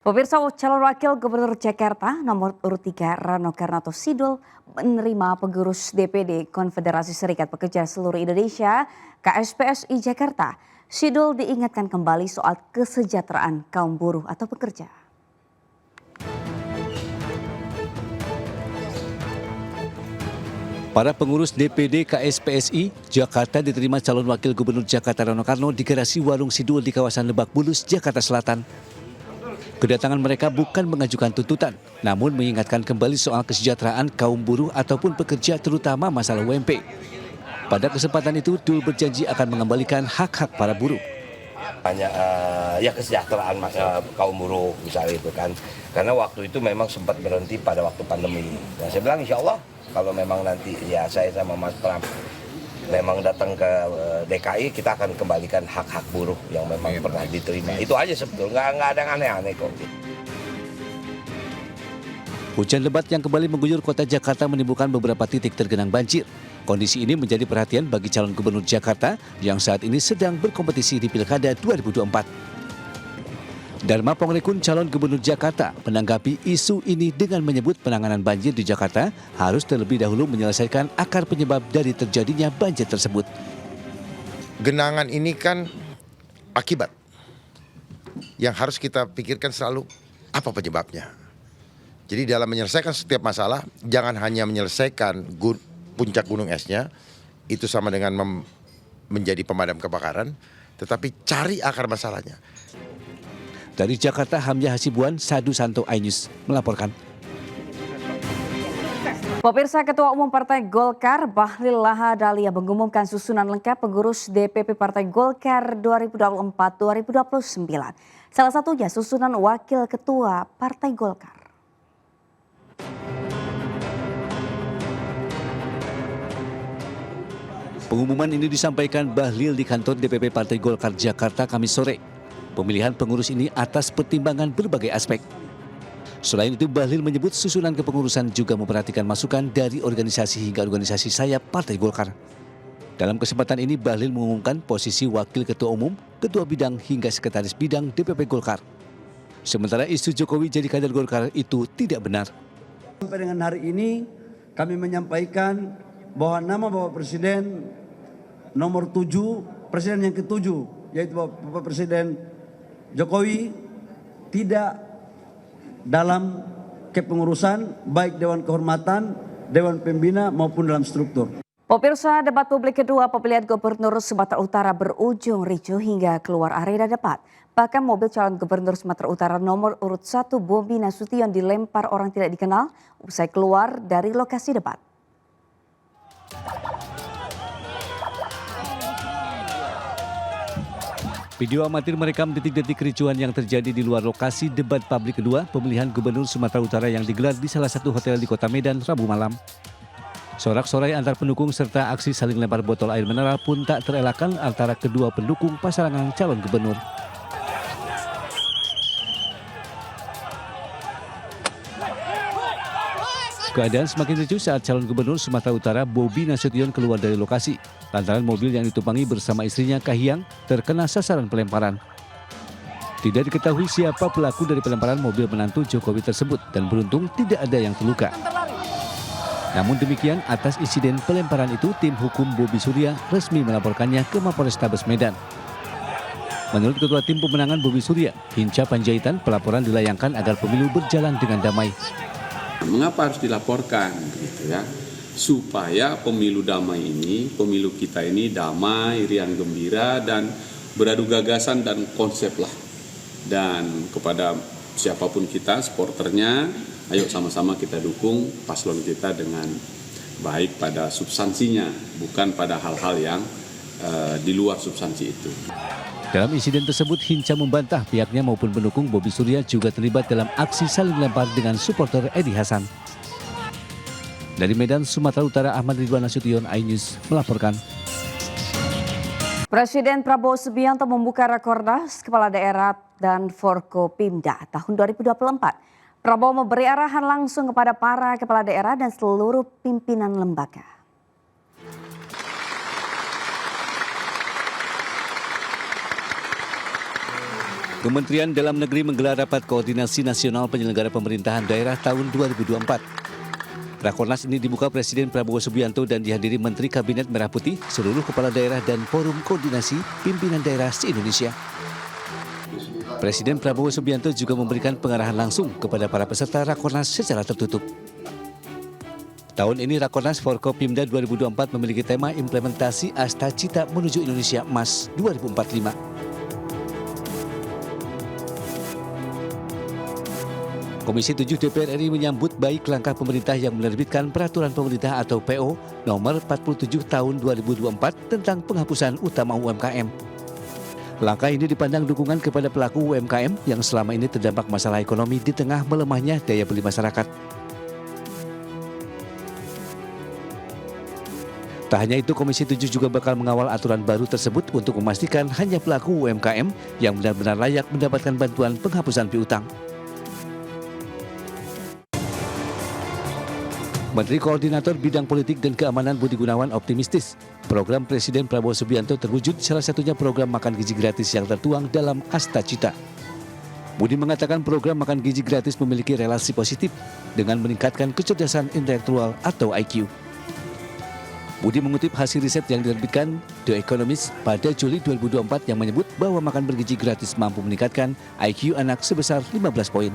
Pemirsa, calon wakil gubernur Jakarta nomor urut 3 Rano Karnato Sidul menerima pengurus DPD Konfederasi Serikat Pekerja Seluruh Indonesia KSPSI Jakarta. Sidul diingatkan kembali soal kesejahteraan kaum buruh atau pekerja. Para pengurus DPD KSPSI Jakarta diterima calon wakil gubernur Jakarta Rano Karno di garasi warung Sidul di kawasan Lebak Bulus, Jakarta Selatan. Kedatangan mereka bukan mengajukan tuntutan, namun mengingatkan kembali soal kesejahteraan kaum buruh ataupun pekerja terutama masalah UMP. Pada kesempatan itu, Dul berjanji akan mengembalikan hak-hak para buruh. Hanya ya kesejahteraan kaum buruh misalnya itu kan, karena waktu itu memang sempat berhenti pada waktu pandemi. Nah, saya bilang insya Allah kalau memang nanti ya saya sama Mas Pram memang datang ke DKI, kita akan kembalikan hak-hak buruh yang memang pernah diterima. Itu aja sebetulnya, nggak ada yang aneh-aneh kok. Hujan lebat yang kembali mengguyur kota Jakarta menimbulkan beberapa titik tergenang banjir. Kondisi ini menjadi perhatian bagi calon gubernur Jakarta yang saat ini sedang berkompetisi di Pilkada 2024. Dharma Pongrekun, calon gubernur Jakarta, menanggapi isu ini dengan menyebut penanganan banjir di Jakarta harus terlebih dahulu menyelesaikan akar penyebab dari terjadinya banjir tersebut. Genangan ini kan akibat yang harus kita pikirkan selalu apa penyebabnya. Jadi dalam menyelesaikan setiap masalah, jangan hanya menyelesaikan puncak gunung esnya, itu sama dengan menjadi pemadam kebakaran, tetapi cari akar masalahnya. Dari Jakarta, Hamzah Hasibuan, Sadu Santo iNews melaporkan. Pemirsa, Ketua Umum Partai Golkar Bahlil Lahadalia mengumumkan susunan lengkap pengurus DPP Partai Golkar 2024-2029. Salah satunya susunan Wakil Ketua Partai Golkar. Pengumuman ini disampaikan Bahlil di kantor DPP Partai Golkar Jakarta Kamis sore. Pemilihan pengurus ini atas pertimbangan berbagai aspek. Selain itu, Bahlil menyebut susunan kepengurusan juga memperhatikan masukan dari organisasi hingga organisasi sayap Partai Golkar. Dalam kesempatan ini, Bahlil mengumumkan posisi Wakil Ketua Umum, Ketua Bidang hingga Sekretaris Bidang DPP Golkar. Sementara isu Jokowi jadi kader Golkar itu tidak benar. Sampai dengan hari ini kami menyampaikan bahwa nama Bapak Presiden nomor 7, Presiden yang ke-7, yaitu Bapak Presiden Jokowi tidak dalam kepengurusan baik Dewan Kehormatan, Dewan Pembina maupun dalam struktur. Pemirsa, debat publik kedua pemilihan Gubernur Sumatera Utara berujung ricuh hingga keluar arena debat. Bahkan mobil calon Gubernur Sumatera Utara nomor urut 1 Bobi Nasution dilempar orang tidak dikenal usai keluar dari lokasi debat. Video amatir merekam detik-detik kericuhan yang terjadi di luar lokasi debat publik kedua pemilihan Gubernur Sumatera Utara yang digelar di salah satu hotel di Kota Medan Rabu malam. Sorak-sorai antar pendukung serta aksi saling lempar botol air mineral pun tak terelakkan antara kedua pendukung pasangan calon gubernur. Keadaan semakin ricuh saat calon gubernur Sumatera Utara Bobi Nasution keluar dari lokasi lantaran mobil yang ditumpangi bersama istrinya Kahiyang terkena sasaran pelemparan. Tidak diketahui siapa pelaku dari pelemparan mobil menantu Jokowi tersebut dan beruntung tidak ada yang terluka. Namun demikian, atas insiden pelemparan itu tim hukum Bobi Surya resmi melaporkannya ke Mapolrestabes Medan. Menurut Ketua Tim Pemenangan Bobi Surya, Hinca Panjaitan, pelaporan dilayangkan agar pemilu berjalan dengan damai. Mengapa harus dilaporkan gitu ya? Supaya pemilu damai ini, pemilu kita ini damai, riang gembira dan beradu gagasan dan konsep lah. Dan kepada siapapun kita, supporternya, ayo sama-sama kita dukung paslon kita dengan baik pada substansinya, bukan pada hal-hal yang di luar substansi itu. Dalam insiden tersebut, Hinca membantah pihaknya maupun pendukung Bobi Surya juga terlibat dalam aksi saling lempar dengan supporter Edi Hasan. Dari Medan, Sumatera Utara, Ahmad Ridwan Nasution, iNews melaporkan. Presiden Prabowo Subianto membuka Rakornas Kepala Daerah dan Forkopimda tahun 2024. Prabowo memberi arahan langsung kepada para kepala daerah dan seluruh pimpinan lembaga. Kementerian Dalam Negeri menggelar rapat koordinasi nasional penyelenggara pemerintahan daerah tahun 2024. Rakornas ini dibuka Presiden Prabowo Subianto dan dihadiri Menteri Kabinet Merah Putih, seluruh kepala daerah dan forum koordinasi pimpinan daerah se-Indonesia. Presiden Prabowo Subianto juga memberikan pengarahan langsung kepada para peserta Rakornas secara tertutup. Tahun ini Rakornas Forkopimda 2024 memiliki tema implementasi Asta Cita menuju Indonesia Emas 2045. Komisi 7 DPR RI menyambut baik langkah pemerintah yang menerbitkan Peraturan Pemerintah atau PO nomor 47 tahun 2024 tentang penghapusan utama UMKM. Langkah ini dipandang dukungan kepada pelaku UMKM yang selama ini terdampak masalah ekonomi di tengah melemahnya daya beli masyarakat. Tak hanya itu, Komisi 7 juga bakal mengawal aturan baru tersebut untuk memastikan hanya pelaku UMKM yang benar-benar layak mendapatkan bantuan penghapusan piutang. Menteri Koordinator Bidang Politik dan Keamanan Budi Gunawan optimistis program Presiden Prabowo Subianto terwujud, salah satunya program makan gizi gratis yang tertuang dalam Asta Cita. Budi mengatakan program makan gizi gratis memiliki relasi positif dengan meningkatkan kecerdasan intelektual atau IQ. Budi mengutip hasil riset yang diterbitkan The Economist pada Juli 2024 yang menyebut bahwa makan bergizi gratis mampu meningkatkan IQ anak sebesar 15 poin.